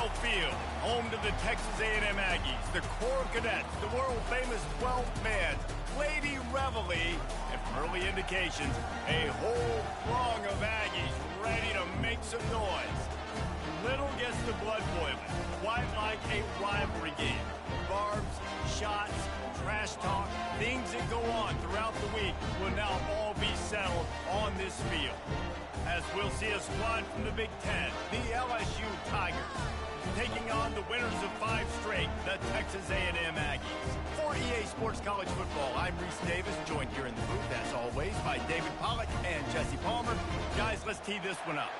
Lambeau Field, home to the Texas A&M Aggies, the Corps Cadets, the world-famous 12 fans, Lady Reveille, and from early indications, a whole throng of Aggies ready to make some noise. Little gets the blood boiling, quite like a rivalry game. Barbs, shots, trash talk, things that go on throughout the week will now all be settled on this field. As we'll see a squad from the Big Ten, the LSU Tigers, taking on the winners of 5 straight, the Texas A&M Aggies. For EA Sports College Football, I'm Reese Davis, joined here in the booth, as always, by David Pollack and Jesse Palmer. Guys, let's tee this one up.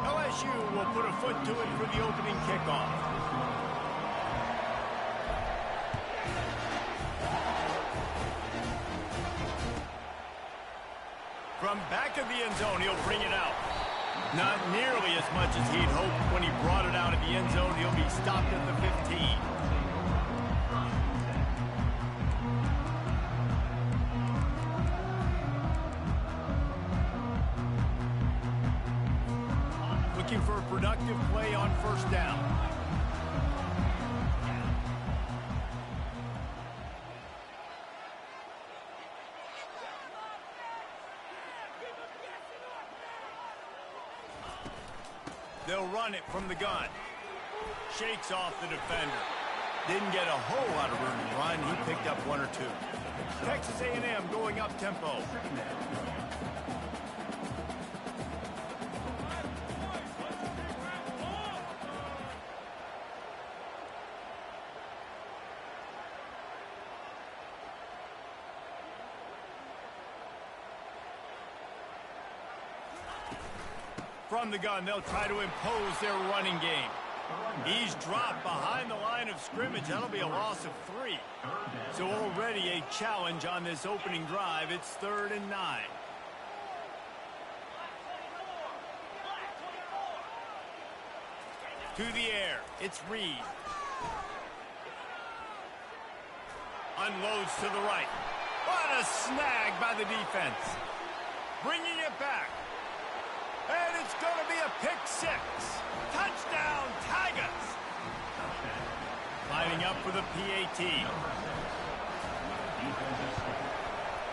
LSU will put a foot to it for the opening kickoff. From back of the end zone, he'll bring it out. Not nearly as much as he'd hoped when he brought it out of the end zone. He'll be stopped at the 15. Looking for a productive play on first down. They'll run it from the gun. Shakes off the defender. Didn't get a whole lot of room to run. He picked up 1 or 2. Texas A&M going up tempo. From the gun, they'll try to impose their running game. He's dropped behind the line of scrimmage. That'll be a loss of 3. So already a challenge on this opening drive. It's 3rd and 9. To the air, it's Reed. Unloads to the right. What a snag by the defense. Bringing it back. And it's going to be a pick 6. Touchdown, Tigers. Lining up for the PAT.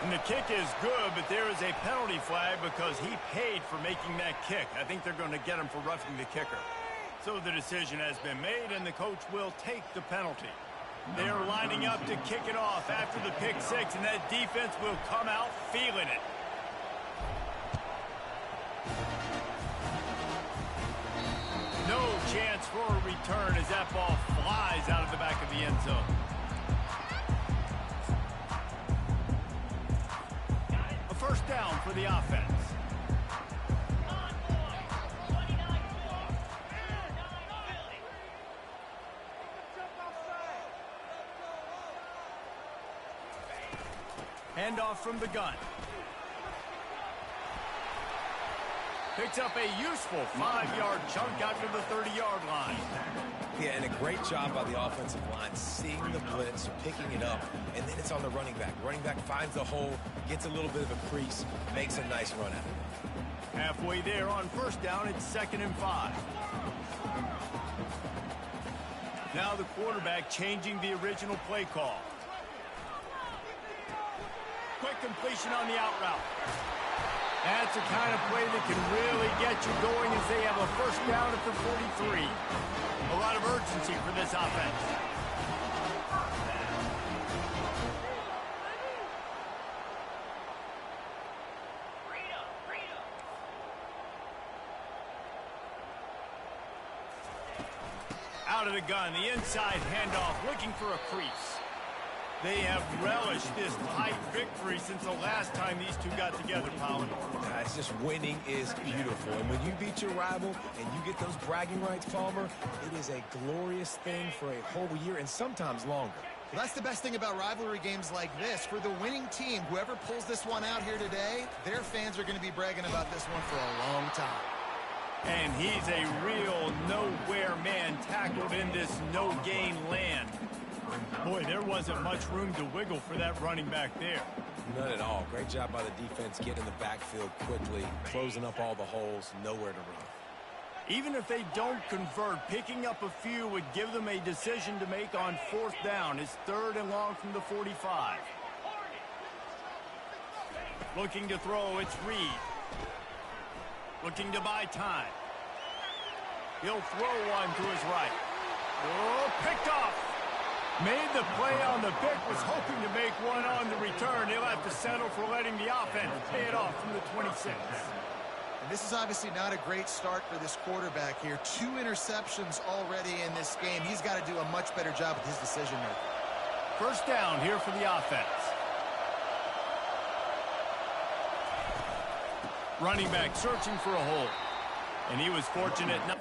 And the kick is good, but there is a penalty flag because he paid for making that kick. I think they're going to get him for roughing the kicker. So the decision has been made, and the coach will take the penalty. They're lining up to kick it off after the pick 6, and that defense will come out feeling it. No chance for a return as that ball flies out of the back of the end zone. A first down for the offense. Handoff from the gun. Picks up a useful 5-yard chunk out to the 30-yard line. Yeah, and a great job by the offensive line, seeing the blitz, picking it up, and then it's on the running back. Running back finds the hole, gets a little bit of a crease, makes a nice run at it. Halfway there on first down, it's 2nd and 5. Now the quarterback changing the original play call. Quick completion on the out route. That's the kind of play that can really get you going as they have a first down at the 43. A lot of urgency for this offense. Out of the gun, the inside handoff, looking for a crease. They have relished this tight victory since the last time these two got together, Powell. It's just winning is beautiful. And when you beat your rival and you get those bragging rights, Palmer, it is a glorious thing for a whole year and sometimes longer. Well, that's the best thing about rivalry games like this. For the winning team, whoever pulls this one out here today, their fans are going to be bragging about this one for a long time. And he's a real nowhere man tackled in this no-gain land. Boy, there wasn't much room to wiggle for that running back there. None at all. Great job by the defense getting in the backfield quickly, closing up all the holes, nowhere to run. Even if they don't convert, picking up a few would give them a decision to make on 4th down. It's 3rd and long from the 45. Looking to throw, it's Reed. Looking to buy time. He'll throw one to his right. Oh, picked off. Made the play on the pick, was hoping to make one on the return. He'll have to settle for letting the offense pay it off from the 26. And this is obviously not a great start for this quarterback here. 2 interceptions already in this game. He's got to do a much better job with his decision making. 1st down here for the offense. Running back searching for a hole. And he was fortunate not.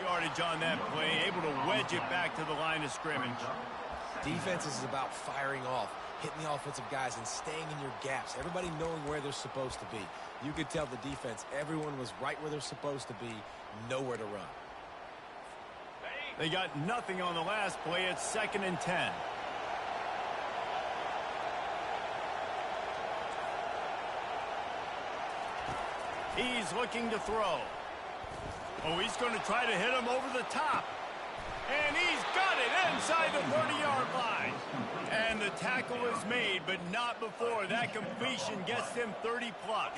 Yardage on that play, able to wedge it back to the line of scrimmage. Defense is about firing off, hitting the offensive guys, and staying in your gaps. Everybody knowing where they're supposed to be. You could tell the defense, everyone was right where they're supposed to be, nowhere to run. They got nothing on the last play. It's 2nd and 10. He's looking to throw. Oh, he's going to try to hit him over the top. And he's got it inside the 30-yard line. And the tackle is made, but not before. That completion gets them 30-plus.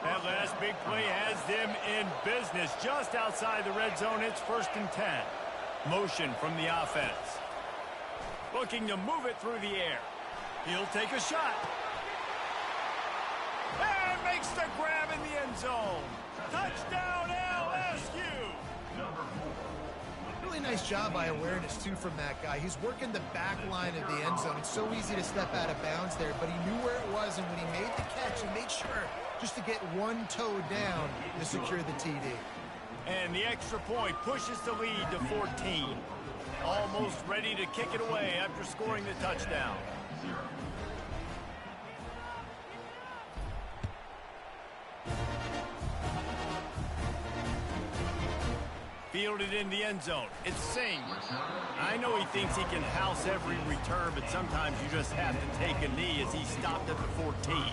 That last big play has them in business. Just outside the red zone, it's 1st and 10. Motion from the offense. Looking to move it through the air. He'll take a shot. And makes the grab in the end zone. Touchdown, LSU! Really nice job by awareness, too, from that guy. He's working the back line of the end zone. It's so easy to step out of bounds there, but he knew where it was, and when he made the catch, he made sure just to get one toe down to secure the TD. And the extra point pushes the lead to 14. Almost ready to kick it away after scoring the touchdown. Fielded in the end zone. It's Singh. I know he thinks he can house every return, but sometimes you just have to take a knee as he stopped at the 14.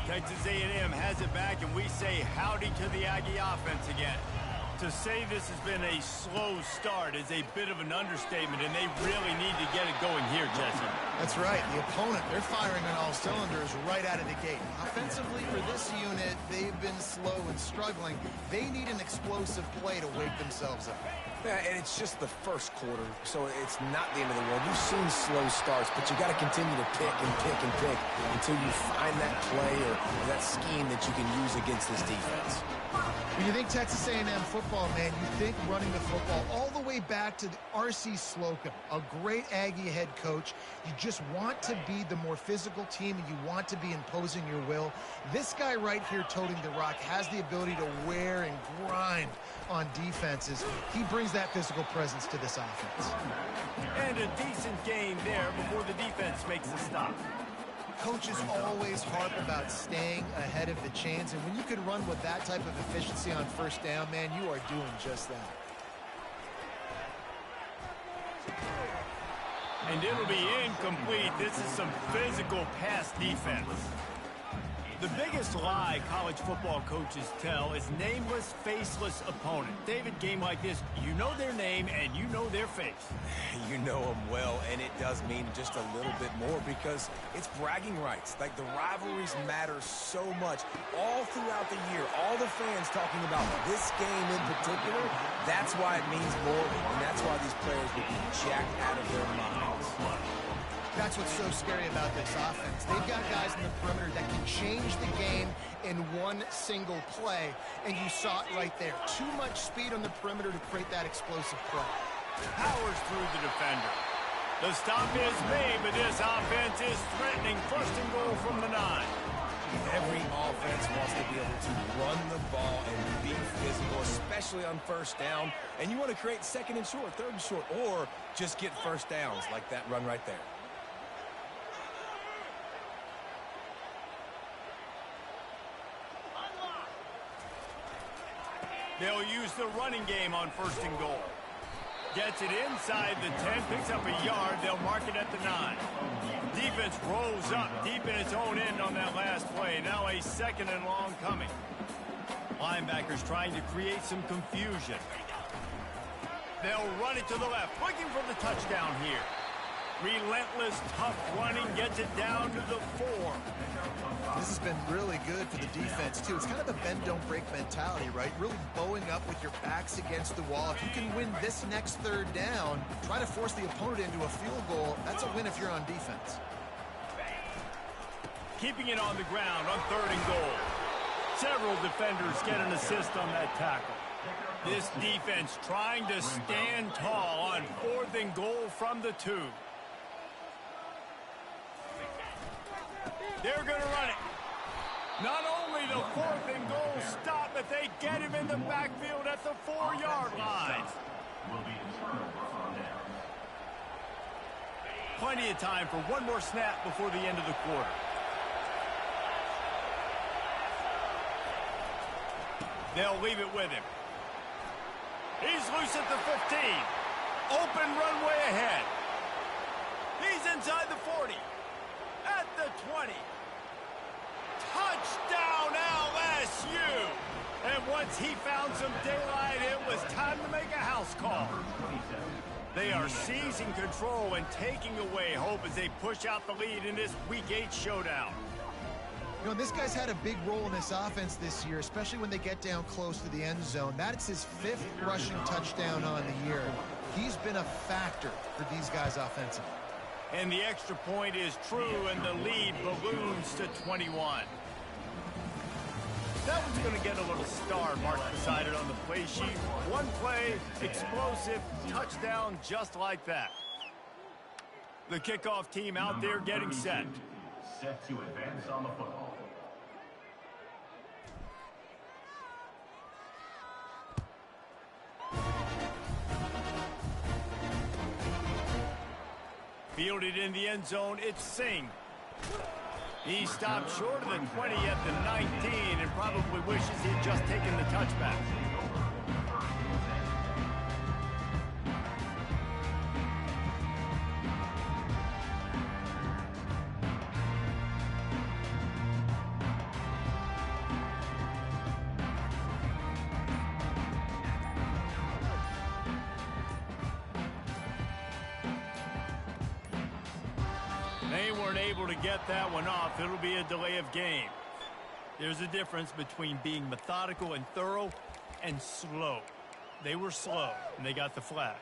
Texas A&M has it back, and we say howdy to the Aggie offense again. To say this has been a slow start is a bit of an understatement, and they really need to get it going here, Jesse. That's right. The opponent, they're firing on all cylinders right out of the gate. Offensively, for this unit, they've been slow and struggling. They need an explosive play to wake themselves up. Yeah, and it's just the first quarter, so it's not the end of the world. We've seen slow starts, but you got to continue to pick and pick and pick until you find that play or that scheme that you can use against this defense. When you think Texas A&M football, man, you think running the football all the way back to R.C. Slocum, a great Aggie head coach. You just want to be the more physical team, and you want to be imposing your will. This guy right here toting the rock has the ability to wear and grind on defenses. He brings that physical presence to this offense. And a decent gain there before the defense makes a stop. Coaches always harp about staying ahead of the chains, and when you can run with that type of efficiency on first down, man, you are doing just that. And it'll be incomplete. This is some physical pass defense. The biggest lie college football coaches tell is nameless, faceless opponent. David, game like this, you know their name and you know their face. You know them well, and it does mean just a little bit more because it's bragging rights. Like, the rivalries matter so much all throughout the year. All the fans talking about this game in particular, that's why it means more, and that's why these players would be jacked out of their minds. That's what's so scary about this offense. They've got guys in the perimeter that can change the game in one single play, and you saw it right there. Too much speed on the perimeter to create that explosive play. Powers through the defender. The stop is made, but this offense is threatening. First and goal from the 9. Every offense wants to be able to run the ball and be physical, especially on first down. And you want to create second and short, third and short, or just get first downs like that run right there. They'll use the running game on first and goal. Gets it inside the 10, picks up a yard. They'll mark it at the 9. Defense rolls up deep in its own end on that last play. Now a second and long coming. Linebackers trying to create some confusion. They'll run it to the left, looking for the touchdown here. Relentless, tough running, gets it down to the 4. This has been really good for the defense, too. It's kind of a bend-don't-break mentality, right? Really bowing up with your backs against the wall. If you can win this next third down, try to force the opponent into a field goal, that's a win if you're on defense. Keeping it on the ground on third and goal. Several defenders get an assist on that tackle. This defense trying to stand tall on fourth and goal from the 2. They're going to run it. Not only the fourth and goal stop, but they get him in the backfield at the 4-yard line. Plenty of time for one more snap before the end of the quarter. They'll leave it with him. He's loose at the 15. Open runway ahead. He's inside the 40. At the 20. Touchdown LSU! And once he found some daylight, it was time to make a house call. They are seizing control and taking away hope as they push out the lead in this Week 8 showdown. You know, this guy's had a big role in this offense this year, especially when they get down close to the end zone. That's his 5th rushing touchdown on the year. He's been a factor for these guys offensively. And the extra point is true, and the lead balloons to 21. That one's going to get a little star marked beside it on the play sheet. One play, explosive, touchdown, just like that. The kickoff team out there getting set. Set to advance on the football. Fielded in the end zone, it's Singh. He stopped short of the 20 at the 19 and probably wishes he'd just taken the touchback. They weren't able to get that one off. It'll be a delay of game. There's a difference between being methodical and thorough and slow. They were slow, and they got the flag.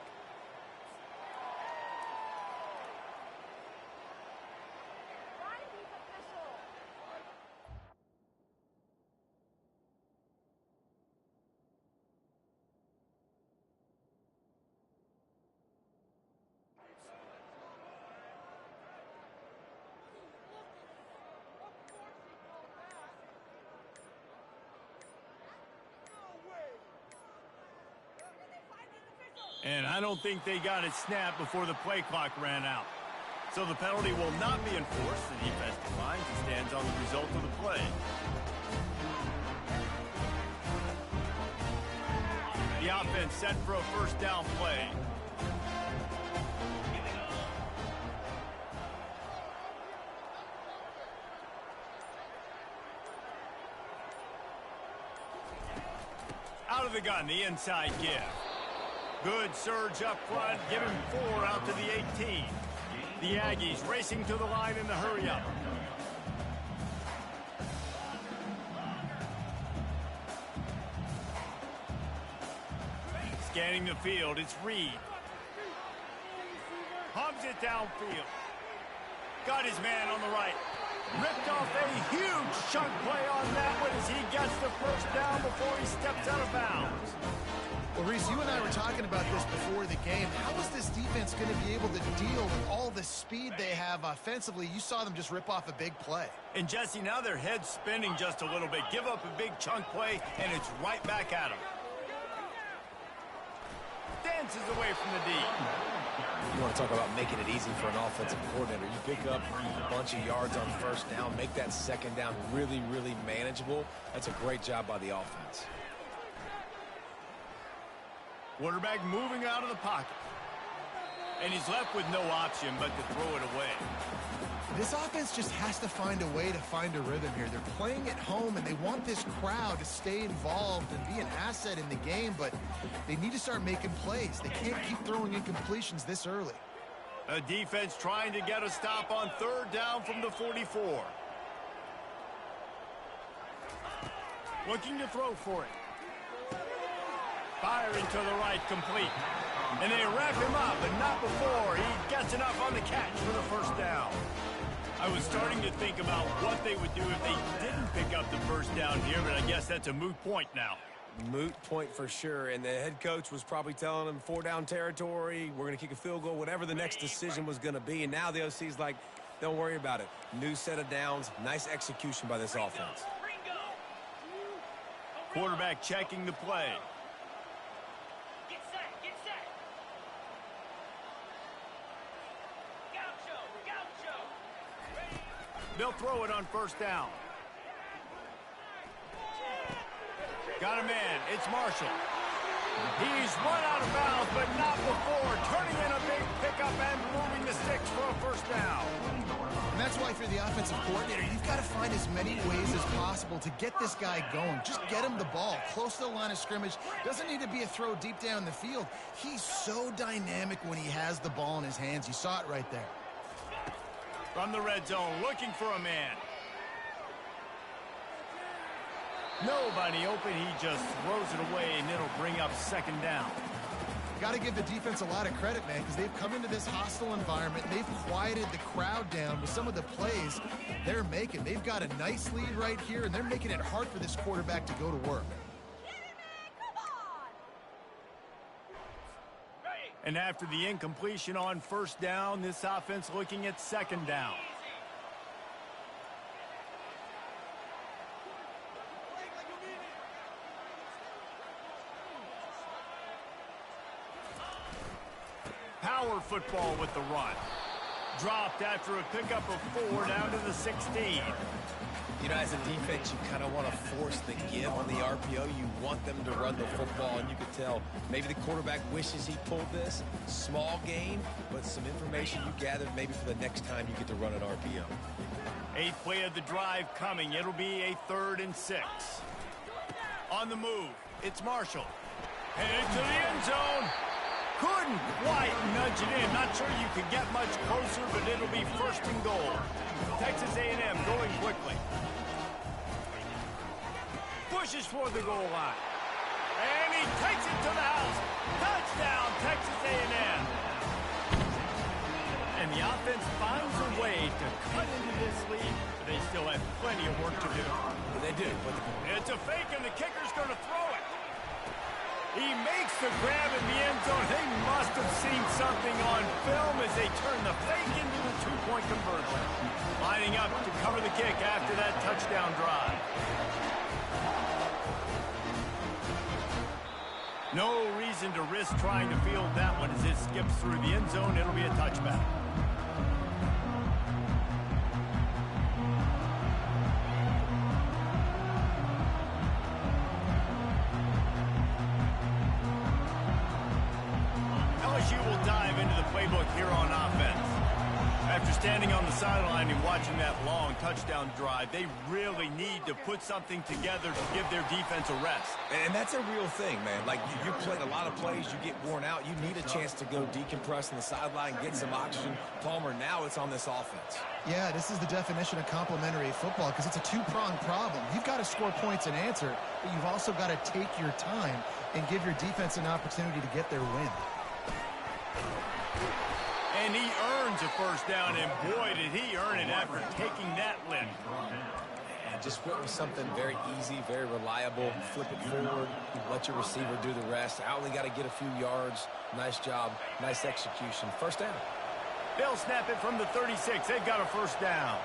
And I don't think they got it snapped before the play clock ran out. So the penalty will not be enforced. The defense declines and stands on the result of the play. The offense set for a first down play. Out of the gun, the inside give. Good surge up front, giving 4 out to the 18. The Aggies racing to the line in the hurry-up. Scanning the field, it's Reed. Hums it downfield. Got his man on the right. Ripped off a huge chunk play on that one as he gets the first down before he steps out of bounds. Well, Reese, you and I were talking about this before the game. How is this defense going to be able to deal with all the speed they have offensively? You saw them just rip off a big play. And, Jesse, now their head's spinning just a little bit. Give up a big chunk play, and it's right back at them. Dances away from the D. You want to talk about making it easy for an offensive coordinator. You pick up a bunch of yards on first down, make that second down really, really manageable. That's a great job by the offense. Quarterback moving out of the pocket. And he's left with no option but to throw it away. This offense just has to find a way to find a rhythm here. They're playing at home, and they want this crowd to stay involved and be an asset in the game, but they need to start making plays. They can't keep throwing incompletions this early. A defense trying to get a stop on third down from the 44. Looking to throw for it. Firing to the right, complete. And they wrap him up, but not before he gets enough on the catch for the first down. I was starting to think about what they would do if they didn't pick up the first down here, but I guess that's a moot point now. Moot point for sure, and the head coach was probably telling them 4-down territory, we're going to kick a field goal, whatever the next decision was going to be, and now the OC's like, don't worry about it. New set of downs, nice execution by this offense. Quarterback checking the play. They'll throw it on first down. Got a man. It's Marshall. He's run out of bounds, but not before. Turning in a big pickup and moving the sticks for a first down. And that's why for the offensive coordinator, you've got to find as many ways as possible to get this guy going. Just get him the ball close to the line of scrimmage. Doesn't need to be a throw deep down the field. He's so dynamic when he has the ball in his hands. You saw it right there. From the red zone, looking for a man. Nobody open. He just throws it away, and it'll bring up second down. Got to give the defense a lot of credit, man, because they've come into this hostile environment. They've quieted the crowd down with some of the plays they're making. They've got a nice lead right here, and they're making it hard for this quarterback to go to work. And after the incompletion on first down, this offense looking at second down. Power football with the run. Dropped after a pickup of 4 down to the 16. You know, as a defense, you kind of want to force the give on the RPO. You want them to run the football, and you can tell maybe the quarterback wishes he pulled this. Small gain, but some information you gathered maybe for the next time you get to run an RPO. 8th play of the drive coming. It'll be a 3rd and 6. On the move, it's Marshall. Headed to the end zone. Couldn't quite nudge it in. Not sure you could get much closer, but it'll be 1st and goal. Texas A&M going quickly. Pushes for the goal line. And he takes it to the house. Touchdown, Texas A&M. And the offense finds a way to cut into this lead, but they still have plenty of work to do. They do. It's a fake, and the kicker's going to throw it. He makes the grab in the end zone. They must have seen something on film as they turn the fake into the 2-point conversion. Lining up to cover the kick after that touchdown drive. No reason to risk trying to field that one as it skips through the end zone. It'll be a touchback. playbook here on offense. After standing on the sideline and watching that long touchdown drive, they really need to put something together to give their defense a rest. And that's a real thing, man. Like, you played a lot of plays, you get worn out, you need a chance to go decompress on the sideline, get some oxygen. Palmer, now it's on this offense. Yeah, this is the definition of complementary football because it's a two-pronged problem. You've got to score points and answer, but you've also got to take your time and give your defense an opportunity to get their win. And he earns a first down, and boy, did he earn it after taking that lift. And just went with something very easy, very reliable. Flip it forward, let your receiver do the rest. I only got to get a few yards. Nice job, nice execution. First down. They'll snap it from the 36. They've got a first down.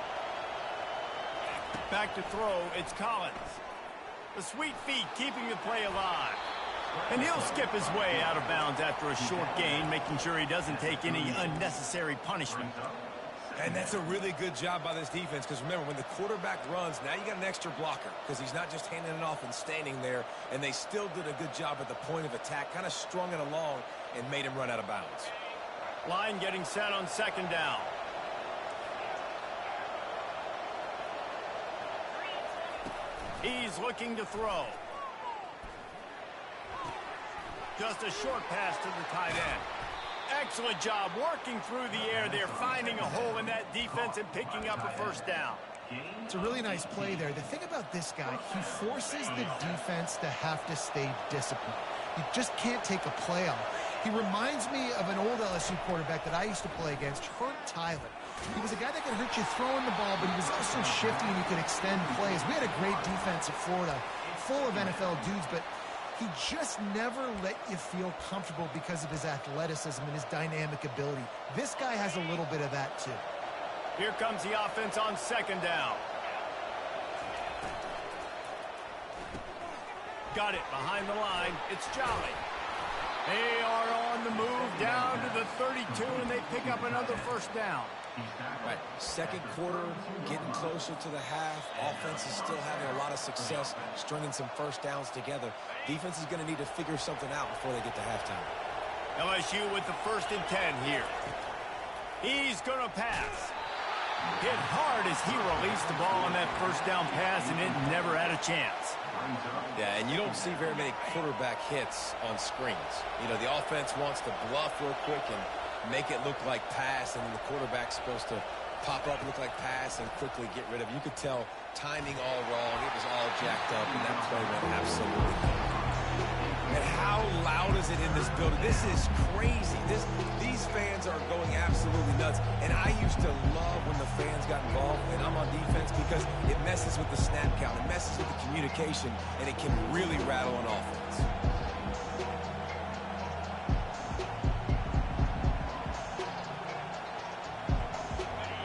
Back to throw, it's Collins. The sweet feet keeping the play alive. And he'll skip his way out of bounds after a short gain, making sure he doesn't take any unnecessary punishment. And that's a really good job by this defense because, remember, when the quarterback runs, now you got an extra blocker because he's not just handing it off and standing there, and they still did a good job at the point of attack, kind of strung it along and made him run out of bounds. Line getting set on second down. He's looking to throw. Just a short pass to the tight end. Excellent job working through the air there, finding a hole in that defense and picking up a first down. It's a really nice play there. The thing about this guy, he forces the defense to have to stay disciplined. You just can't take a play off. He reminds me of an old LSU quarterback that I used to play against, Herb Tyler. He was a guy that could hurt you throwing the ball, but he was also shifty and he could extend plays. We had a great defense at Florida, full of NFL dudes, but he just never let you feel comfortable because of his athleticism and his dynamic ability. This guy has a little bit of that, too. Here comes the offense on second down. Got it behind the line. It's Jolly. They are on the move down to the 32, and they pick up another first down. Right, second quarter, getting closer to the half. Offense is still having a lot of success, stringing some first downs together. Defense is going to need to figure something out before they get to halftime. LSU with the 1st and 10 here. He's going to pass. Hit hard as he released the ball on that first down pass, and it never had a chance. Yeah, and you don't see very many quarterback hits on screens. You know, the offense wants to bluff real quick and make it look like pass, and then the quarterback's supposed to pop up, look like pass, and quickly get rid of it. You could tell timing all wrong. It was all jacked up, and that play went absolutely wrong. And how loud is it in this building? This is crazy. These fans are going absolutely nuts. And I used to love when the fans got involved, and I'm on defense, because it messes with the snap count. It messes with the communication, and it can really rattle an offense.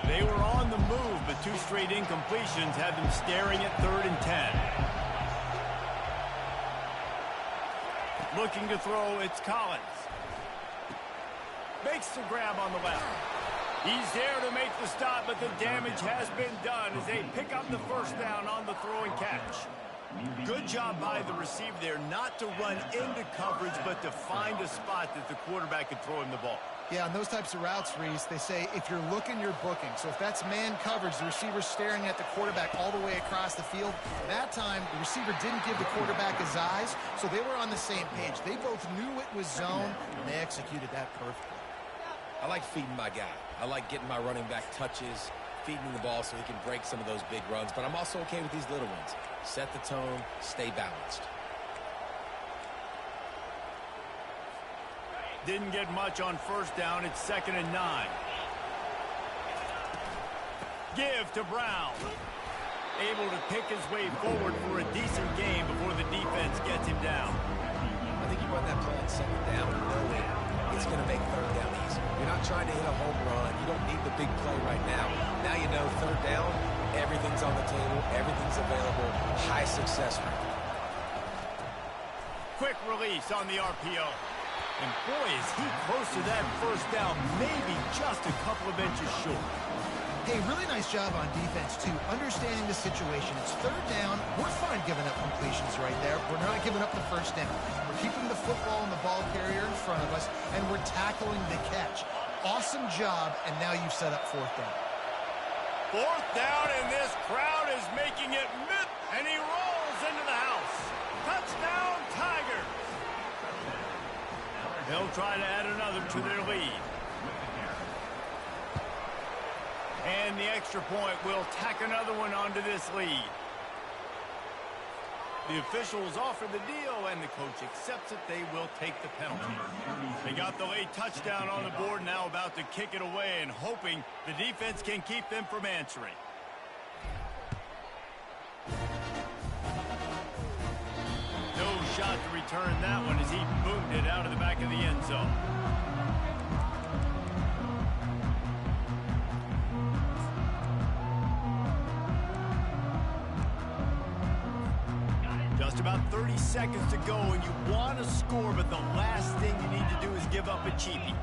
They were on the move, but 2 straight incompletions had them staring at 3rd and 10. Looking to throw, it's Collins. Makes the grab on the left. He's there to make the stop, but the damage has been done as they pick up the first down on the throw and catch. Good job by the receiver there, not to run into coverage, but to find a spot that the quarterback could throw him the ball. Yeah, on those types of routes, Reese, they say if you're looking, you're booking. So if that's man coverage, the receiver's staring at the quarterback all the way across the field. That time, the receiver didn't give the quarterback his eyes, so they were on the same page. They both knew it was zone, and they executed that perfectly. I like feeding my guy. I like getting my running back touches, feeding the ball so he can break some of those big runs. But I'm also okay with these little ones. Set the tone, stay balanced. Didn't get much on first down. It's 2nd and 9. Give to Brown. Able to pick his way forward for a decent game before the defense gets him down. I think you run that play on 2nd down, knowing it's going to make 3rd down easy. You're not trying to hit a home run. You don't need the big play right now. Now you know 3rd down, everything's on the table, everything's available, high success rate. Quick release on the RPO. And boy, is he close to that first down, maybe just a couple of inches short. Hey, really nice job on defense, too, understanding the situation. It's 3rd down. We're fine giving up completions right there. We're not giving up the first down. We're keeping the football and the ball carrier in front of us, and we're tackling the catch. Awesome job, and now you've set up fourth down. Fourth down, and this crowd is making it mid, and he rolls into the house. Touchdown, Tigers. They'll try to add another to their lead. And the extra point will tack another one onto this lead. The officials offer the deal, and the coach accepts it. They will take the penalty. They got the late touchdown on the board, now about to kick it away and hoping the defense can keep them from answering. No shot to return that one as he boomed it out of the back of the end zone. Just about 30 seconds to go, and you want to score, but the last thing you need to do is give up a cheapie.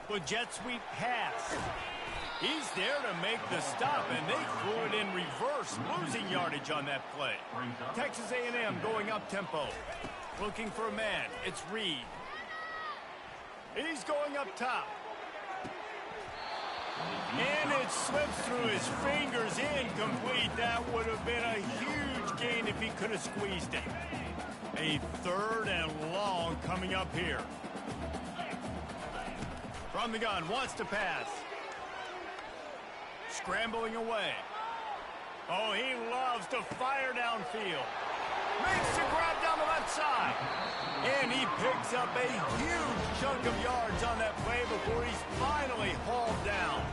Well, jet sweep pass. He's there to make the stop, and they threw it in reverse, losing yardage on that play. Texas A&M going up-tempo. Looking for a man. It's Reed. He's going up top. And it slips through his fingers, incomplete. That would have been a huge gain if he could have squeezed it. A third and long coming up here. From the gun, wants to pass. Scrambling away. Oh, he loves to fire downfield. Makes the grab down the left side. And he picks up a huge chunk of yards on that play before he's finally hauled down.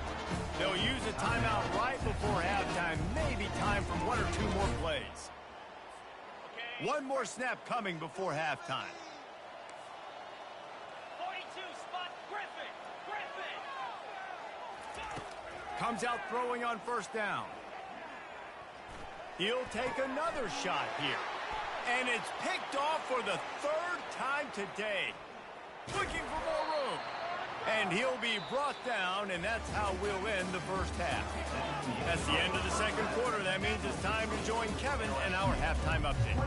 They'll use a timeout right before halftime. Maybe time for one or two more plays. One more snap coming before halftime. 42 spot Griffin. Comes out throwing on first down. He'll take another shot here. And it's picked off for the third time today. Looking for more room. And he'll be brought down, and that's how we'll end the first half. That's the end of the second quarter. That means it's time to join Kevin and our halftime update.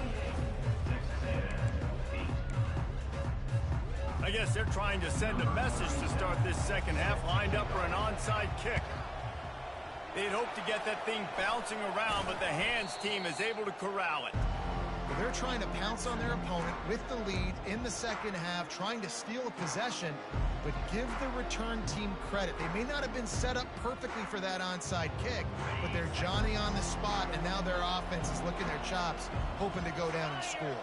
I guess they're trying to send a message to start this second half, lined up for an onside kick. They'd hope to get that thing bouncing around, but the hands team is able to corral it. They're trying to pounce on their opponent with the lead in the second half, trying to steal a possession, but give the return team credit. They may not have been set up perfectly for that onside kick, but they're Johnny on the spot, and now their offense is licking their chops, hoping to go down and score.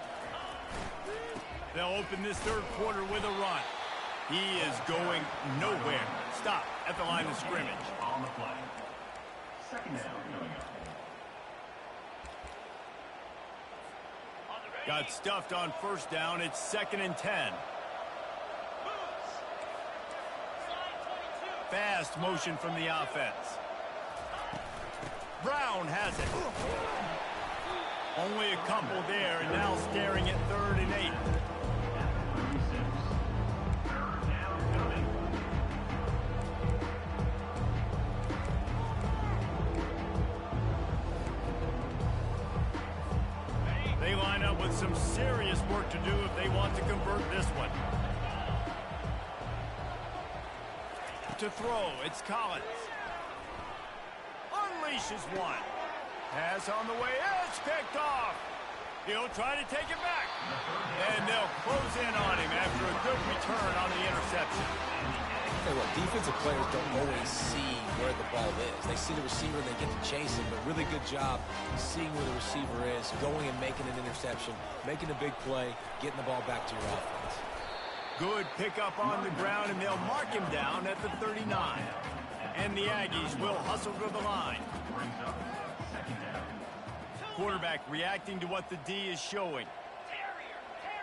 They'll open this third quarter with a run. He is going nowhere. Stop at the line of scrimmage. On the play. Second down. Got stuffed on first down. It's 2nd and 10. Fast motion from the offense. Brown has it. Only a couple there, and now staring at 3rd and 8. They line up with some serious work to do if they want to convert this one. To throw, it's Collins. Unleashes one. Pass on the way, it's picked off. He'll try to take it back. And they'll close in on him after a good return on the interception. Hey, look, defensive players don't always see where the ball is. They see the receiver and they get to chase him, but really good job seeing where the receiver is, going and making an interception, making a big play, getting the ball back to your offense. Good pickup on the ground, and they'll mark him down at the 39. And the Aggies will hustle to the line. Quarterback reacting to what the D is showing.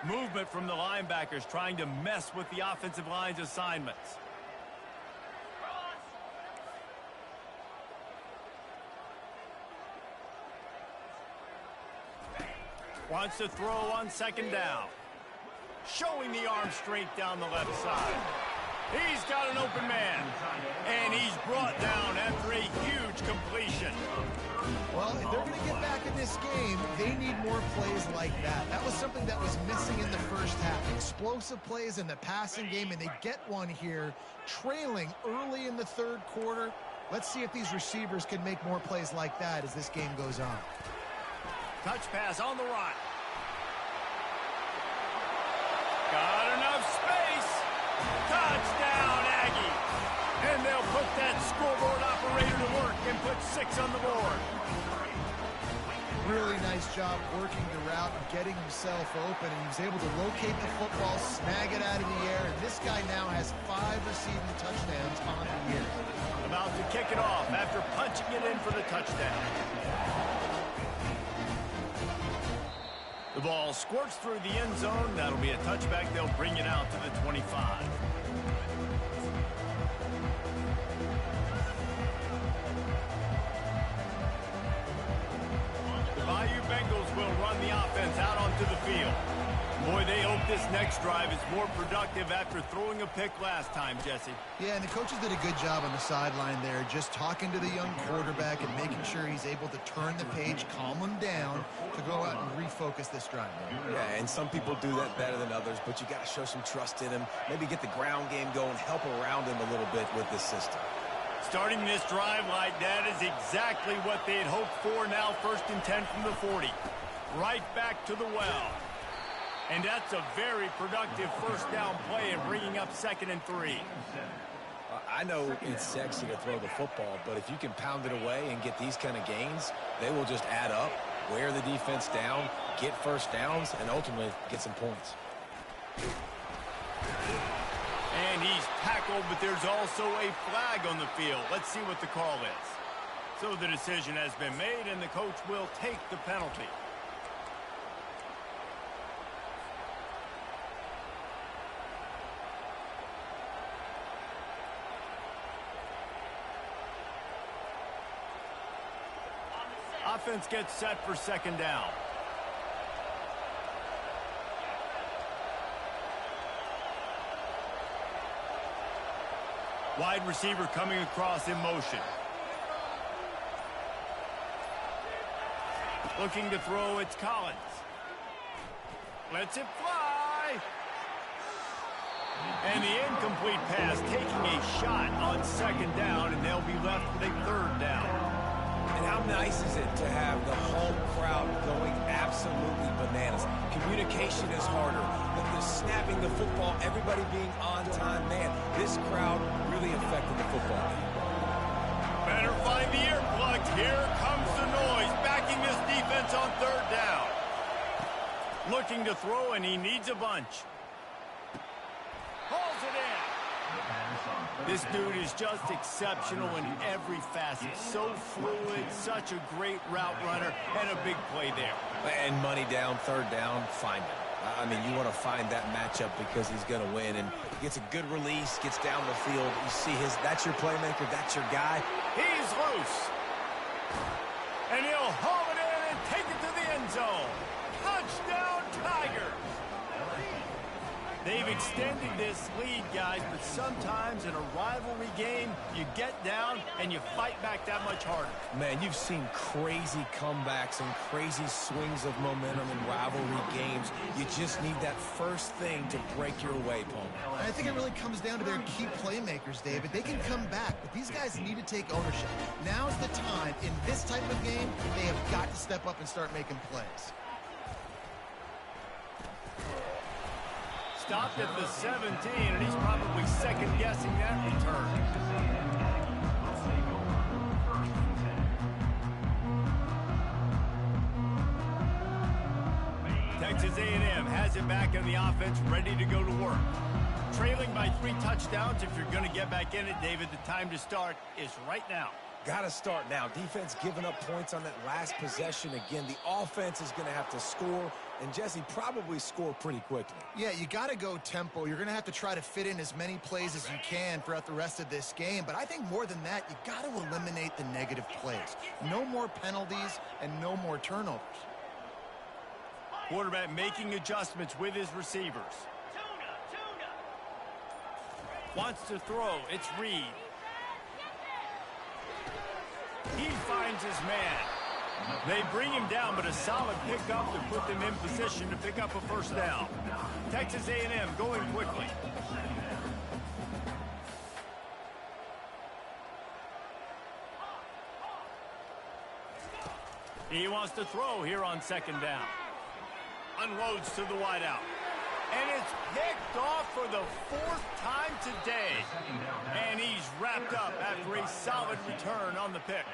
Movement from the linebackers trying to mess with the offensive line's assignments. Wants to throw on 2nd down. Showing the arm strength down the left side. He's got an open man. And he's brought down after a huge completion. Well, if they're going to get back in this game, they need more plays like that. That was something that was missing in the first half. Explosive plays in the passing game, and they get one here, trailing early in the third quarter. Let's see if these receivers can make more plays like that as this game goes on. Touch pass on the run. Got enough space. Touchdown, Aggie. And they'll put that scoreboard operator to work and put 6 on the board. Really nice job working the route and getting himself open, and he was able to locate the football, snag it out of the air, and this guy now has 5 receiving touchdowns on the year. About to kick it off after punching it in for the touchdown. The ball squirts through the end zone. That'll be a touchback. They'll bring it out to the 25. Bengals will run the offense out onto the field. Boy, they hope this next drive is more productive after throwing a pick last time, Jesse. Yeah, and the coaches did a good job on the sideline there, just talking to the young quarterback and making sure he's able to turn the page, calm him down to go out and refocus this drive. Yeah, and some people do that better than others, but you got to show some trust in him. Maybe get the ground game going, help around him a little bit with this system. Starting this drive like that is exactly what they had hoped for. Now 1st and 10 from the 40. Right back to the well. And that's a very productive first down play and bringing up 2nd and 3. I know it's sexy to throw the football, but if you can pound it away and get these kind of gains, they will just add up, wear the defense down, get first downs, and ultimately get some points. And he's tackled, but there's also a flag on the field. Let's see what the call is. So the decision has been made, and the coach will take the penalty. Offense gets set for 2nd down. Wide receiver coming across in motion. Looking to throw, it's Collins. Lets it fly. And the incomplete pass taking a shot on 2nd down, and they'll be left with a 3rd down. And how nice is it to have the home crowd going absolutely bananas? Communication is harder. The snapping the football, everybody being on time. Man, this crowd really affected the football game. Better find the earplugs. Here comes the noise, backing this defense on 3rd down. Looking to throw, and he needs a bunch. Hauls it in. This dude is just exceptional in every facet. So fluid, such a great route runner, and a big play there. And money down, 3rd down, find him. I mean, you want to find that matchup because he's going to win. And gets a good release, gets down the field. You see that's your playmaker, that's your guy. He's loose. And he'll haul it in and take it to the end zone. Touchdown, Tigers. They've extended this lead, guys, but sometimes in a rivalry game, you get down and you fight back that much harder. Man, you've seen crazy comebacks and crazy swings of momentum in rivalry games. You just need that first thing to break your way, Paul. I think it really comes down to their key playmakers, David. They can come back, but these guys need to take ownership. Now's the time. In this type of game, they have got to step up and start making plays. Stopped at the 17, and he's probably second-guessing that return. Texas A&M has it back in the offense, ready to go to work. Trailing by 3 touchdowns. If you're going to get back in it, David, the time to start is right now. Got to start now. Defense giving up points on that last possession. Again, the offense is going to have to score, and Jesse probably score pretty quickly. Yeah, you got to go tempo. You're going to have to try to fit in as many plays as you can throughout the rest of this game. But I think more than that, you got to eliminate the negative plays. No more penalties and no more turnovers. Quarterback making adjustments with his receivers. Wants to throw. It's Reed. He finds his man. They bring him down, but a solid pickup to put them in position to pick up a first down. Texas A&M going quickly. He wants to throw here on second down. Unloads to the wideout. And it's picked off for the fourth time today. And he's wrapped up after a solid return on the pick.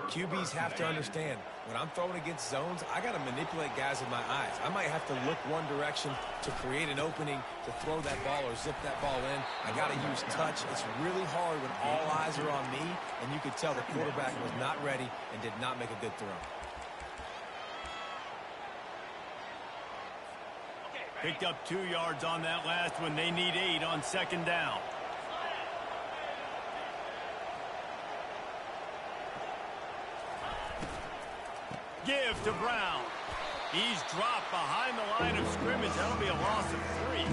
QBs have to understand, when I'm throwing against zones, I got to manipulate guys with my eyes. I might have to look one direction to create an opening to throw that ball or zip that ball in. I got to use touch. It's really hard when all eyes are on me, and you could tell the quarterback was not ready and did not make a good throw. Picked up 2 yards on that last one. They need 8 on second down. Give to Brown. He's dropped behind the line of scrimmage. That'll be a loss of 3.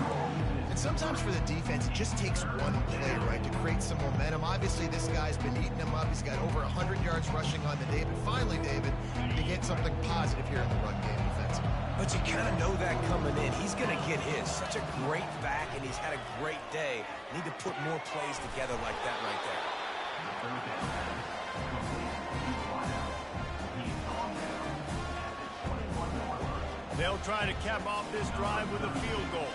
And sometimes for the defense, it just takes one play, right, to create some momentum. Obviously, this guy's been eating him up. He's got over 100 yards rushing on the day. But finally, David, you get something positive here in the run game defensively. But you kind of know that coming in. He's going to get his. Such a great back, and he's had a great day. Need to put more plays together like that right there. They'll try to cap off this drive with a field goal.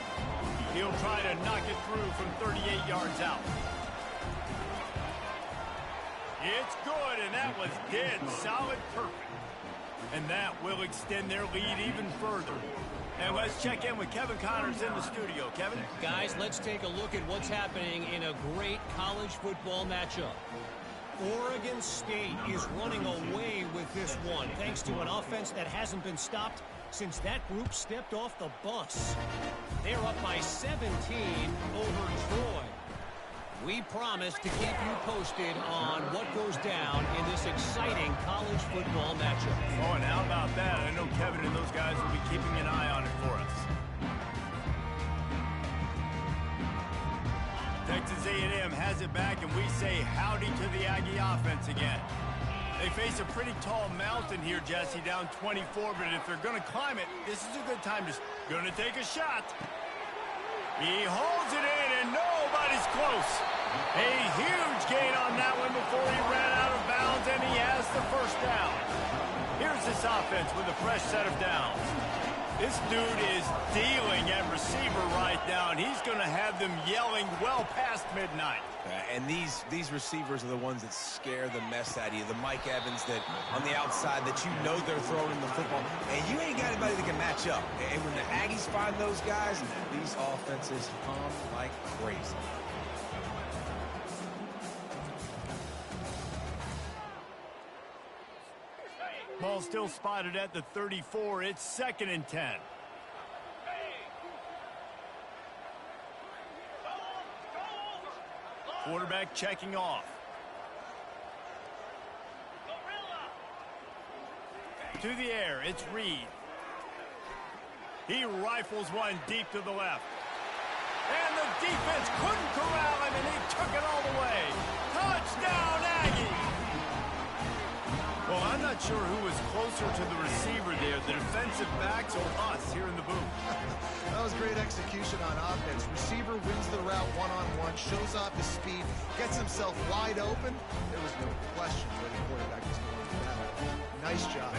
He'll try to knock it through from 38 yards out. It's good, and that was dead solid perfect. And that will extend their lead even further. And let's check in with Kevin Connors in the studio. Kevin? Guys, let's take a look at what's happening in a great college football matchup. Oregon State is running away with this one, thanks to an offense that hasn't been stopped since that group stepped off the bus. They're up by 17 over Troy. We promise to keep you posted on what goes down in this exciting college football matchup. Oh, and how about that? I know Kevin and those guys will be keeping an eye on it for us. Texas A&M has it back, and we say howdy to the Aggie offense again. They face a pretty tall mountain here, Jesse, down 24, but if they're going to climb it, this is a good time to take a shot. He holds it in, and nobody's close. A huge gain on that one before he ran out of bounds, and he has the first down. Here's this offense with a fresh set of downs. This dude is dealing at receiver right now, and he's going to have them yelling well past midnight. And these receivers are the ones that scare the mess out of you. The Mike Evans that on the outside that you know they're throwing the football. And you ain't got anybody that can match up. And when the Aggies find those guys, these offenses hum like crazy. Ball still spotted at the 34. It's 2nd and 10. Quarterback checking off. To the air, it's Reed. He rifles one deep to the left. And the defense couldn't corral him, and he took it all the way. Touchdown, Aggies! Well, I'm not sure who was closer to the receiver there, the defensive backs or us here in the booth. That was great execution on offense. Receiver wins the route one-on-one, shows off his speed, gets himself wide open. There was no question where the quarterback was going with that. Nice job.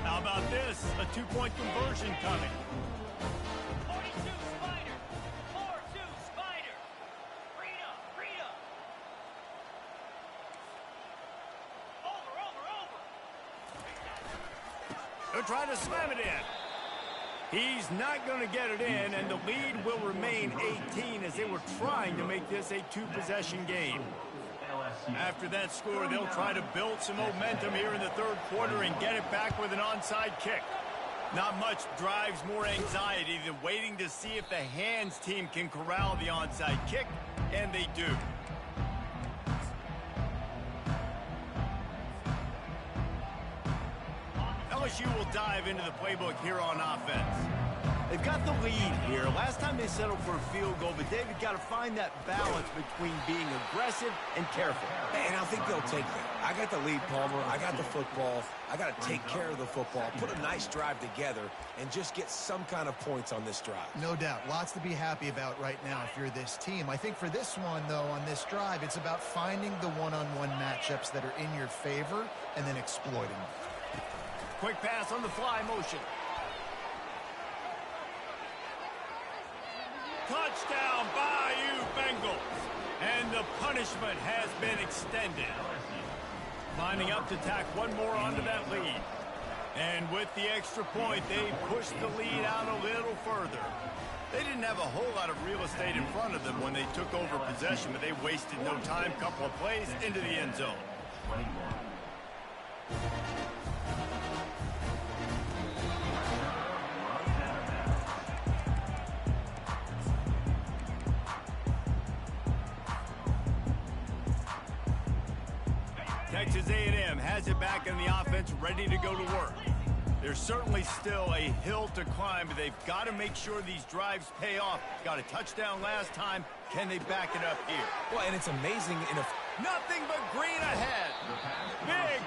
How about this? A 2-point conversion coming. 42 Spider. 4-2 Spider. Rita. Over. They're trying to slam it in. He's not going to get it in, and the lead will remain 18 as they were trying to make this a 2-possession game. After that score, they'll try to build some momentum here in the 3rd quarter and get it back with an onside kick. Not much drives more anxiety than waiting to see if the hands team can corral the onside kick, and they do. LSU will dive into the playbook here on offense. They've got the lead here. Last time they settled for a field goal, but David got to find that balance between being aggressive and careful. And I think they'll take that. I got the lead, Palmer. I got the football. I got to take care of the football, put a nice drive together, and just get some kind of points on this drive. No doubt. Lots to be happy about right now if you're this team. I think for this one, though, on this drive, it's about finding the one-on-one matchups that are in your favor and then exploiting them. Quick pass on the fly motion. Touchdown, Bayou Bengals. And the punishment has been extended. Lining up to tack one more onto that lead. And with the extra point, they pushed the lead out a little further. They didn't have a whole lot of real estate in front of them when they took over possession, but they wasted no time. Couple of plays into the end zone. Texas A&M has it back in the offense, ready to go to work. There's certainly still a hill to climb, but they've got to make sure these drives pay off. Got a touchdown last time. Can they back it up here? Well, and it's amazing in a... Nothing but green ahead.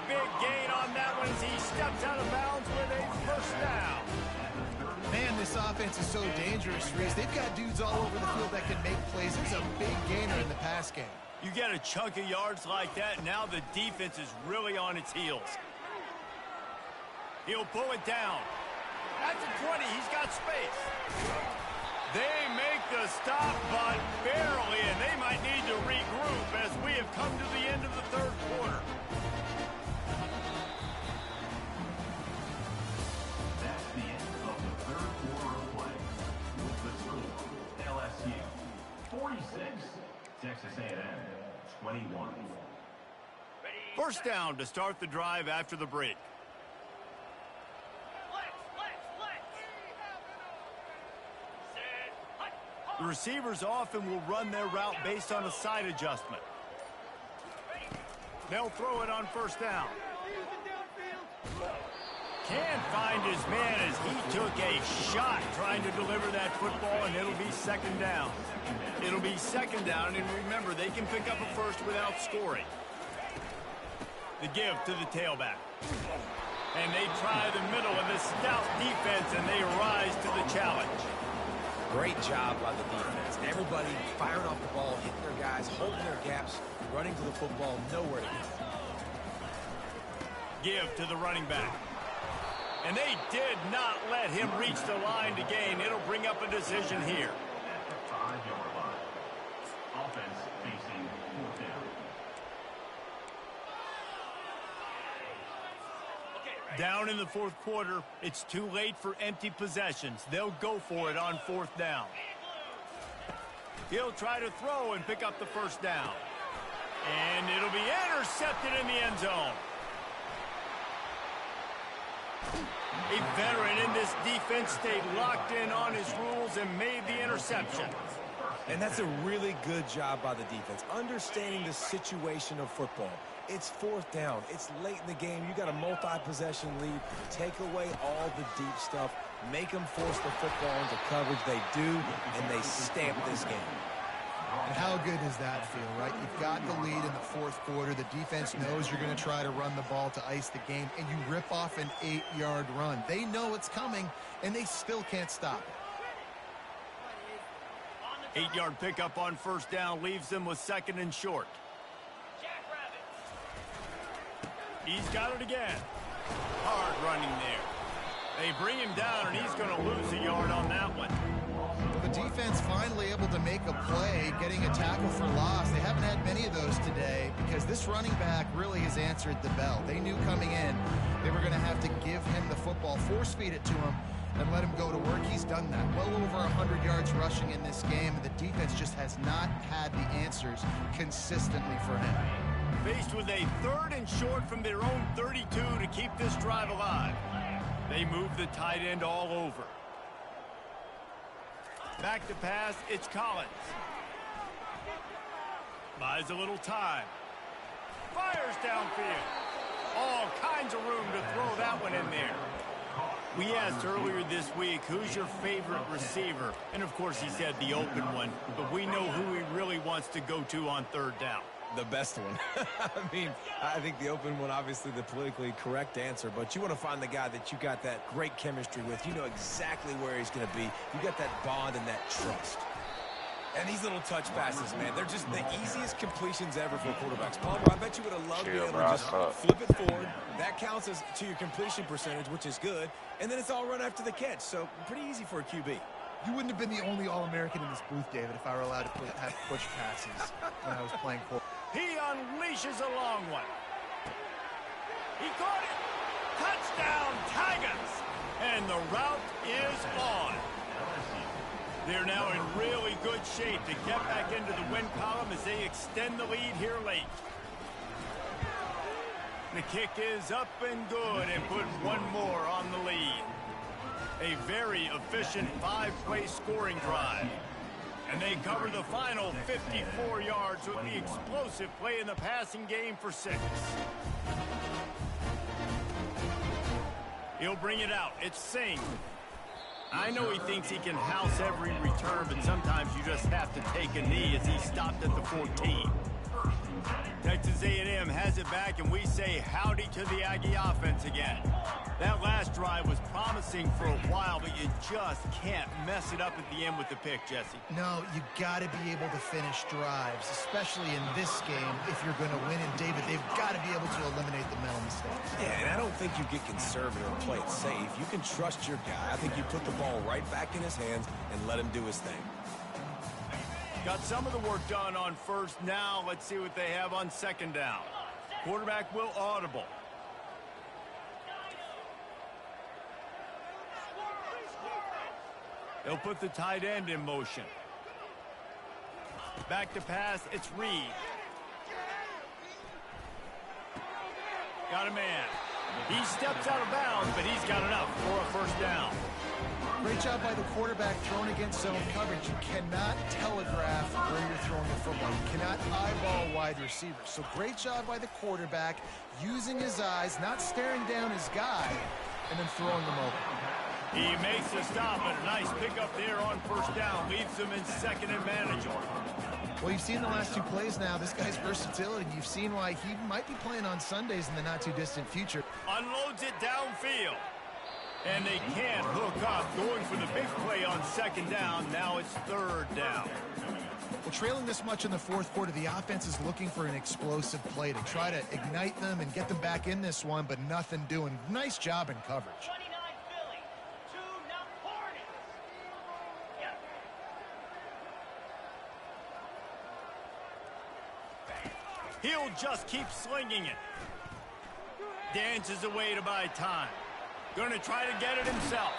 Big gain on that one as he steps out of bounds with a first down. Man, this offense is so dangerous, Reese. They've got dudes all over the field that can make plays. It's a big gainer in the pass game. You get a chunk of yards like that, now the defense is really on its heels. He'll pull it down. That's a 20. He's got space. They make the stop, but barely, and they might need to regroup as we have come to the end of the third quarter. That's the end of the third quarter of play. With the score, LSU 46, Texas A&M 21. First down to start the drive after the break. The receivers often will run their route based on a side adjustment. They'll throw it on first down. Can't find his man as he took a shot trying to deliver that football, and it'll be second down. It'll be second down, and remember, they can pick up a first without scoring. The give to the tailback. And they try the middle of this stout defense, and they rise to the challenge. Great job by the defense. Everybody firing off the ball, hitting their guys, holding their gaps, running to the football, nowhere to go. Give to the running back. And they did not let him reach the line to gain. It'll bring up a decision here. 5-yard line. Offense facing fourth down. Down in the fourth quarter, it's too late for empty possessions. They'll go for it on fourth down. He'll try to throw and pick up the first down. And it'll be intercepted in the end zone. A veteran in this defense stayed locked in on his rules and made the interception. And that's a really good job by the defense, understanding the situation of football. It's fourth down. It's late in the game. You got a multi-possession lead. Take away all the deep stuff. Make them force the football into coverage. They do, and they stamp this game. And how good does that feel, right? You've got the lead in the fourth quarter. The defense knows you're going to try to run the ball to ice the game, and you rip off an 8-yard run. They know it's coming, and they still can't stop it. 8-yard pickup on first down leaves them with second and short. He's got it again. Hard running there. They bring him down, and he's going to lose a yard on that one. Well, the defense finally able to make a play, getting a tackle for loss. They haven't had many of those today because this running back really has answered the bell. They knew coming in they were going to have to give him the football, force feed it to him, and let him go to work. He's done that. Well over 100 yards rushing in this game, and the defense just has not had the answers consistently for him. Faced with a third and short from their own 32 to keep this drive alive. They move the tight end all over. Back to pass, it's Collins. Buys a little time. Fires downfield. All kinds of room to throw that one in there. We asked earlier this week, who's your favorite receiver? And, of course, he said the open one. But we know who he really wants to go to on third down. The best one. I mean, I think the open one, obviously the politically correct answer, but you want to find the guy that you got that great chemistry with. You know exactly where he's going to be. You got that bond and that trust. And these little touch passes, man, they're just the easiest completions ever for quarterbacks. Palmer, I bet you would have loved being able to just flip it forward. That counts as to your completion percentage, which is good. And then it's all run after the catch, so pretty easy for a QB. You wouldn't have been the only All-American in this booth, David, if I were allowed to have push passes when I was playing quarterback. He unleashes a long one. He caught it. Touchdown, Tigers. And the route is on. They're now in really good shape to get back into the win column as they extend the lead here late. The kick is up and good and put one more on the lead. A very efficient 5-play scoring drive. And they cover the final 54 yards with the explosive play in the passing game for 6. He'll bring it out. It's Singh. I know he thinks he can house every return, but sometimes you just have to take a knee as he stopped at the 14. Texas A&M has it back, and we say howdy to the Aggie offense again. That last drive was promising for a while, but you just can't mess it up at the end with the pick, Jesse. No, you got to be able to finish drives, especially in this game if you're going to win. And, David, they've got to be able to eliminate the mental mistakes. Yeah, and I don't think you get conservative or play it safe. You can trust your guy. I think you put the ball right back in his hands and let him do his thing. Got some of the work done on first. Now let's see what they have on second down. Quarterback will audible. They'll put the tight end in motion. Back to pass, it's Reed. Got a man. He steps out of bounds, but he's got enough for a first down. Great job by the quarterback throwing against zone coverage. You cannot telegraph where you're throwing the football. You cannot eyeball a wide receiver. So great job by the quarterback using his eyes, not staring down his guy, and then throwing them over. He makes the stop, and a nice pickup there on first down. Leaves him in second and manageable. Well, you've seen the last 2 plays now. This guy's versatility. You've seen why he might be playing on Sundays in the not-too-distant future. Unloads it downfield. And they can't hook up. Going for the big play on second down. Now it's third down. Well, trailing this much in the fourth quarter, the offense is looking for an explosive play to try to ignite them and get them back in this one, but nothing doing. Nice job in coverage. 29 Philly, 2 not Hornets. Yep. He'll just keep slinging it. Dances away to buy time. Going to try to get it himself.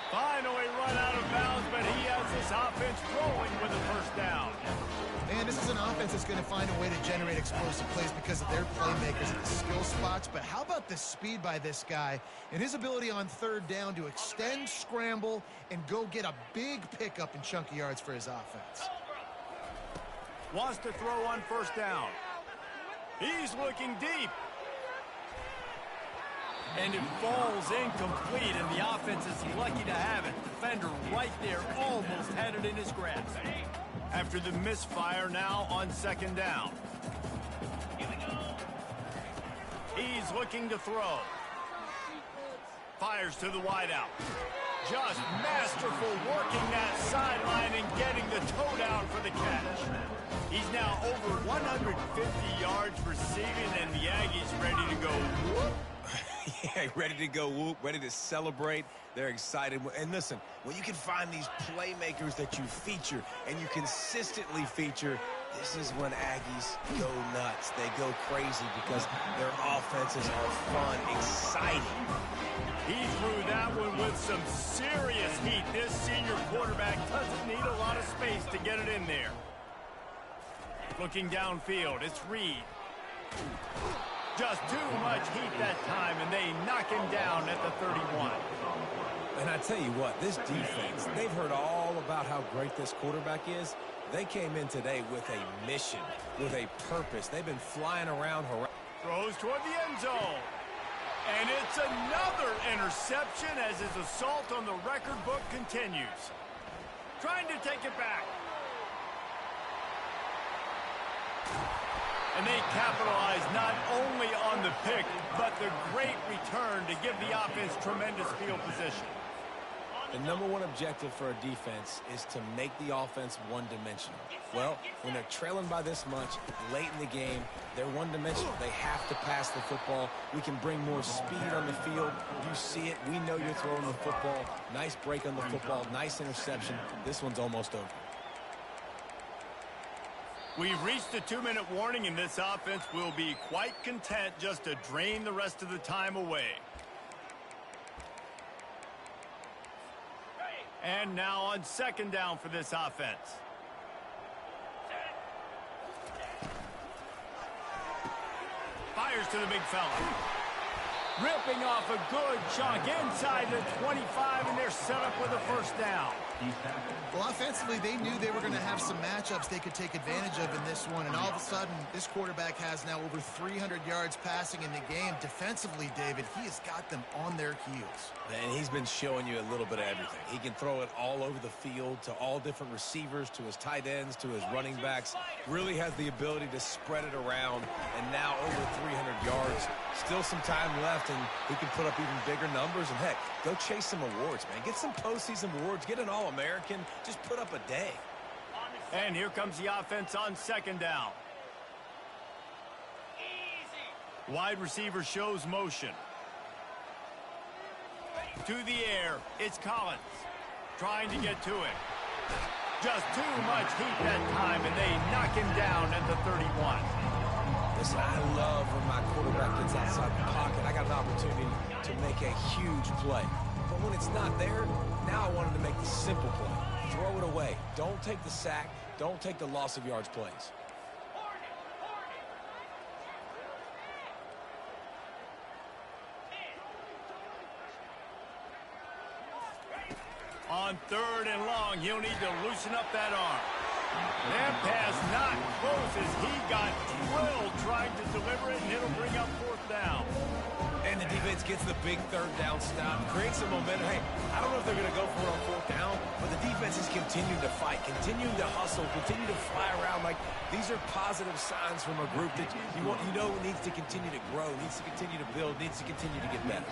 Finally run out of bounds, but he has this offense rolling with a first down. Man, this is an offense that's going to find a way to generate explosive plays because of their playmakers and the skill spots. But how about the speed by this guy and his ability on third down to extend, scramble, and go get a big pickup in chunky yards for his offense? Wants to throw on first down. He's looking deep. And it falls incomplete, and the offense is lucky to have it. Defender right there, almost had it in his grasp. After the misfire, now on second down. He's looking to throw. Fires to the wideout. Just masterful working that sideline and getting the toe down for the catch. He's now over 150 yards receiving, and the Aggies ready to go whoop. Yeah, ready to go whoop, ready to celebrate. They're excited. And listen, when you can find these playmakers that you feature and you consistently feature, this is when Aggies go nuts. They go crazy because their offenses are fun, exciting. He threw that one with some serious heat. This senior quarterback doesn't need a lot of space to get it in there. Looking downfield, it's Reed. Just too much heat that time, and they knock him down at the 31. And I tell you what, this defense, they've heard all about how great this quarterback is. They came in today with a mission, with a purpose. They've been flying around. Throws toward the end zone. And it's another interception as his assault on the record book continues. Trying to take it back. And they capitalize not only on the pick, but the great return to give the offense tremendous field position. The number one objective for a defense is to make the offense one-dimensional. Well, when they're trailing by this much late in the game, they're one-dimensional. They have to pass the football. We can bring more speed on the field. You see it. We know you're throwing the football. Nice break on the football. Nice interception. This one's almost over. We've reached a 2-minute warning, and this offense will be quite content just to drain the rest of the time away. And now on second down for this offense. Fires to the big fella. Ripping off a good chunk inside the 25, and they're set up with a first down. Well, offensively, they knew they were going to have some matchups they could take advantage of in this one, and all of a sudden, this quarterback has now over 300 yards passing in the game. Defensively, David, he has got them on their heels. And he's been showing you a little bit of everything. He can throw it all over the field to all different receivers, to his tight ends, to his running backs. Really has the ability to spread it around, and now over 300 yards. Still some time left, and he can put up even bigger numbers. And, heck, go chase some awards, man. Get some postseason awards. Get an All-American. Just put up a day. And here comes the offense on second down. Wide receiver shows motion. To the air, it's Collins. Trying to get to it. Just too much heat that time, and they knock him down at the 31. Listen, I love when my quarterback gets outside the pocket. I got an opportunity to make a huge play. But when it's not there, now I want him to make the simple play. Throw it away. Don't take the sack. Don't take the loss of yards plays. On third and long, he'll need to loosen up that arm. That pass not close as he got drilled trying to deliver it, and it'll bring up fourth down. And the defense gets the big third down stop, creates some momentum. Hey, I don't know if they're going to go for it on fourth down, but the defense is continuing to fight, continuing to hustle, continue to fly around. Like, these are positive signs from a group that you know needs to continue to grow, needs to continue to build, needs to continue to get better.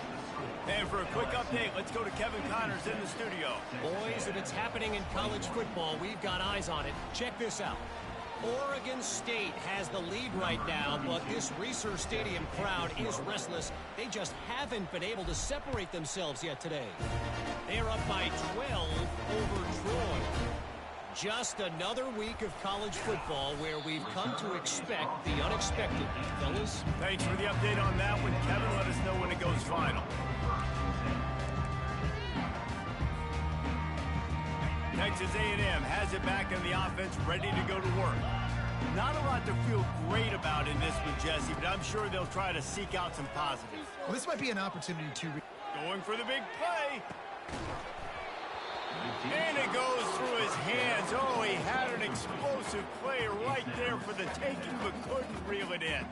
And for a quick update, let's go to Kevin Connors in the studio. Boys, if it's happening in college football, we've got eyes on it. Check this out. Oregon State has the lead right now, but this Reser Stadium crowd is restless. They just haven't been able to separate themselves yet today. They're up by 12 over Troy. Just another week of college football where we've come to expect the unexpected. Fellas? Thanks for the update on that one, Kevin. Let us know when it goes final. Texas A&M has it back in the offense, ready to go to work. Not a lot to feel great about in this one, Jesse, but I'm sure they'll try to seek out some positives. Well, this might be an opportunity to... Going for the big play. And it goes through his hands. Oh, he had an explosive play right there for the taking, but couldn't reel it in.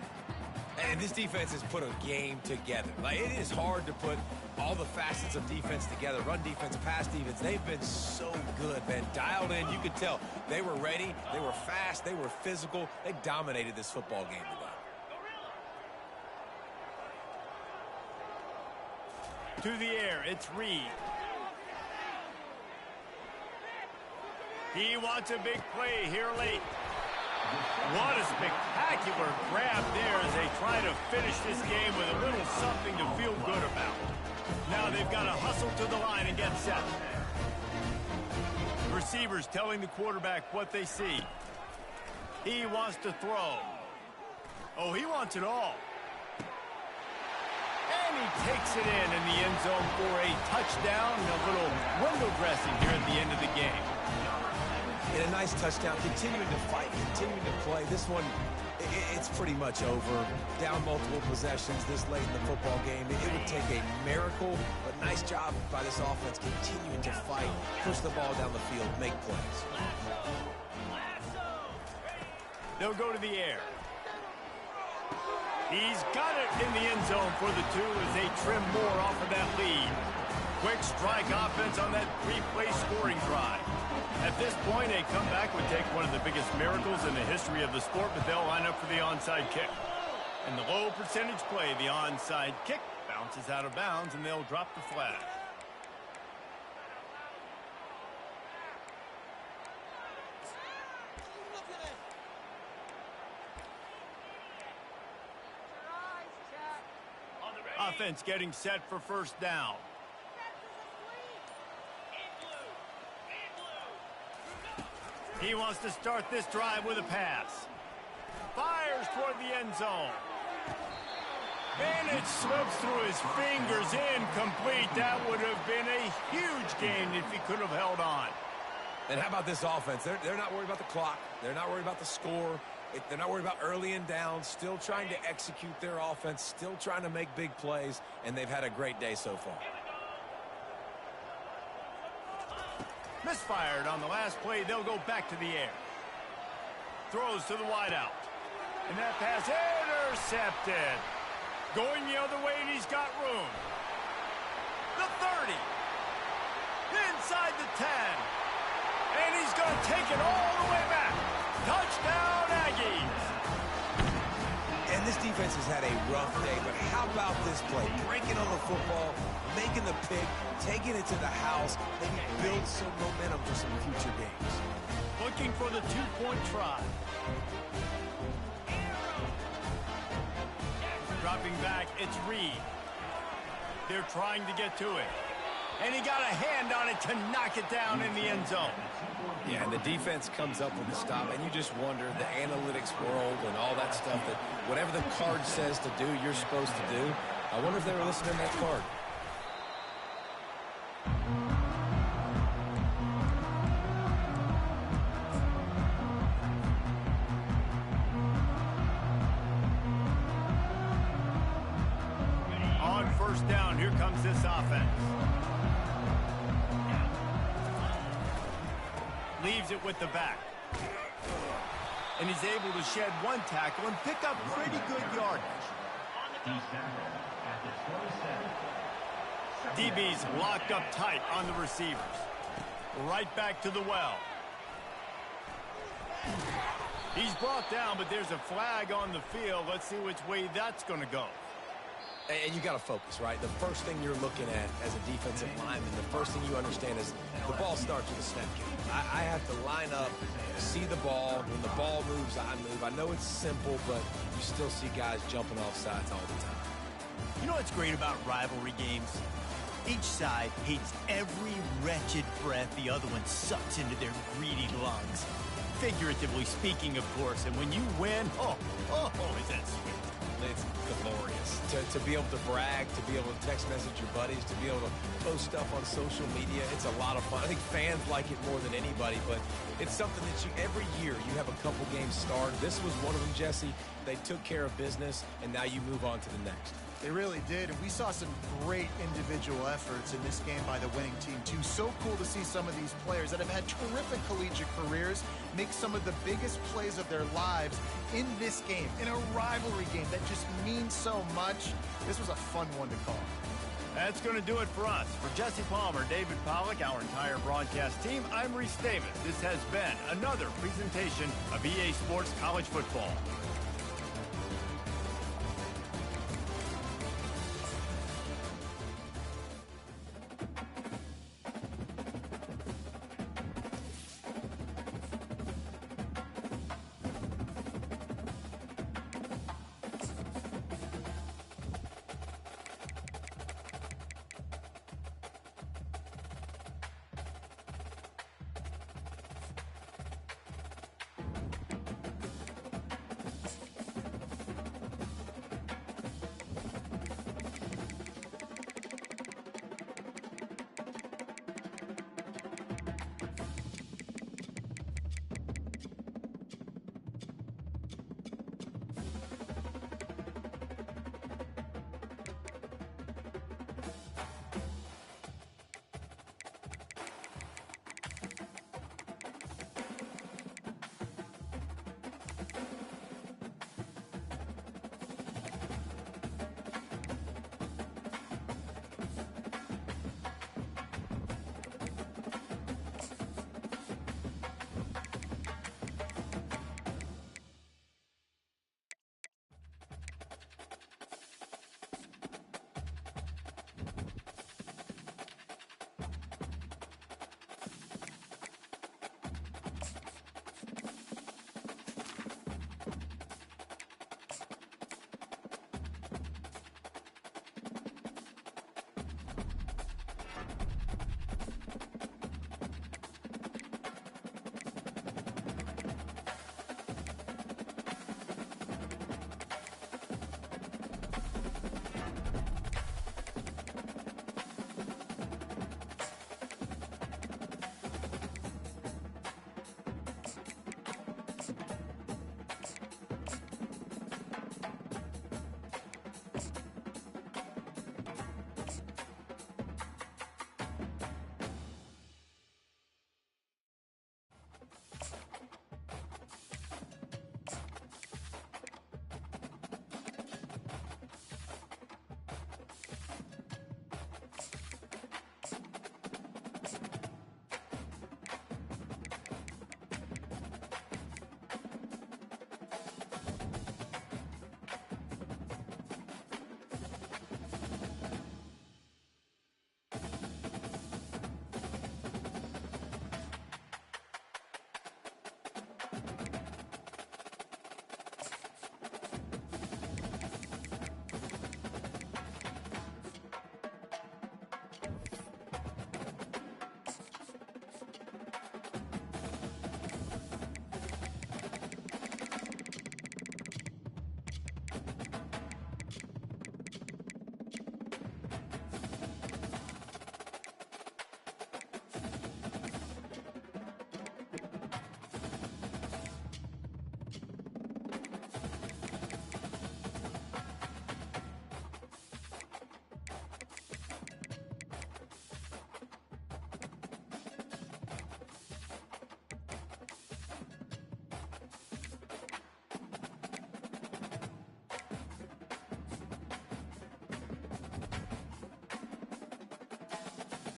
And this defense has put a game together. Like, it is hard to put all the facets of defense together. Run defense, pass defense. They've been so good, man. Dialed in. You could tell they were ready. They were fast. They were physical. They dominated this football game today. To the air, it's Reed. He wants a big play here late. What a spectacular grab there as they try to finish this game with a little something to feel good about. Now they've got to hustle to the line and get set. Receivers telling the quarterback what they see. He wants to throw. Oh, he wants it all. And he takes it in the end zone for a touchdown and a little window dressing here at the end of the game. And a nice touchdown, continuing to fight, continuing to play. This one, it's pretty much over. Down multiple possessions this late in the football game. It would take a miracle, but nice job by this offense continuing to fight, push the ball down the field, make plays. They'll go to the air. He's got it in the end zone for the 2 as they trim more off of that lead. Quick strike offense on that 3-play scoring drive. At this point, a comeback would take one of the biggest miracles in the history of the sport, but they'll line up for the onside kick. In the low percentage play, the onside kick bounces out of bounds, and they'll drop the flag. Offense getting set for first down. He wants to start this drive with a pass. Fires toward the end zone. And it slips through his fingers, incomplete. That would have been a huge gain if he could have held on. And how about this offense? They're not worried about the clock. They're not worried about the score. They're not worried about early and down. Still trying to execute their offense. Still trying to make big plays. And they've had a great day so far. Misfired on the last play. They'll go back to the air. Throws to the wideout. And that pass intercepted. Going the other way, and he's got room. The 30. Inside the 10. And he's going to take it all the way back. Touchdown, Aggies. And this defense has had a rough day, but how about this play? Breaking on the football, making the pick, taking it to the house, maybe build some momentum for some future games. Looking for the 2-point try. Dropping back, it's Reed. They're trying to get to it. And he got a hand on it to knock it down in the end zone. Yeah, and the defense comes up with the stop, and you just wonder, the analytics world and all that stuff, that whatever the card says to do, you're supposed to do. I wonder if they were listening to that card. On first down, here comes this offense. Leaves it with the back. And he's able to shed one tackle and pick up pretty good yardage. DB's locked up tight on the receivers. Right back to the well. He's brought down, but there's a flag on the field. Let's see which way that's going to go. And you got to focus, right? The first thing you're looking at as a defensive lineman, the first thing you understand is the ball starts with a snap count. I have to line up, see the ball. When the ball moves, I move. I know it's simple, but you still see guys jumping off sides all the time. You know what's great about rivalry games? Each side hates every wretched breath the other one sucks into their greedy lungs. Figuratively speaking, of course. And when you win, oh, is that sweet. It's glorious to be able to brag, to be able to text message your buddies, to be able to post stuff on social media. It's a lot of fun. I think fans like it more than anybody, but it's something that every year you have a couple games start. This was one of them, Jesse. They took care of business, and now you move on to the next. They really did, and we saw some great individual efforts in this game by the winning team, too. So cool to see some of these players that have had terrific collegiate careers make some of the biggest plays of their lives in this game, in a rivalry game that just means so much. This was a fun one to call. That's going to do it for us. For Jesse Palmer, David Pollack, our entire broadcast team, I'm Reese Davis. This has been another presentation of EA Sports College Football.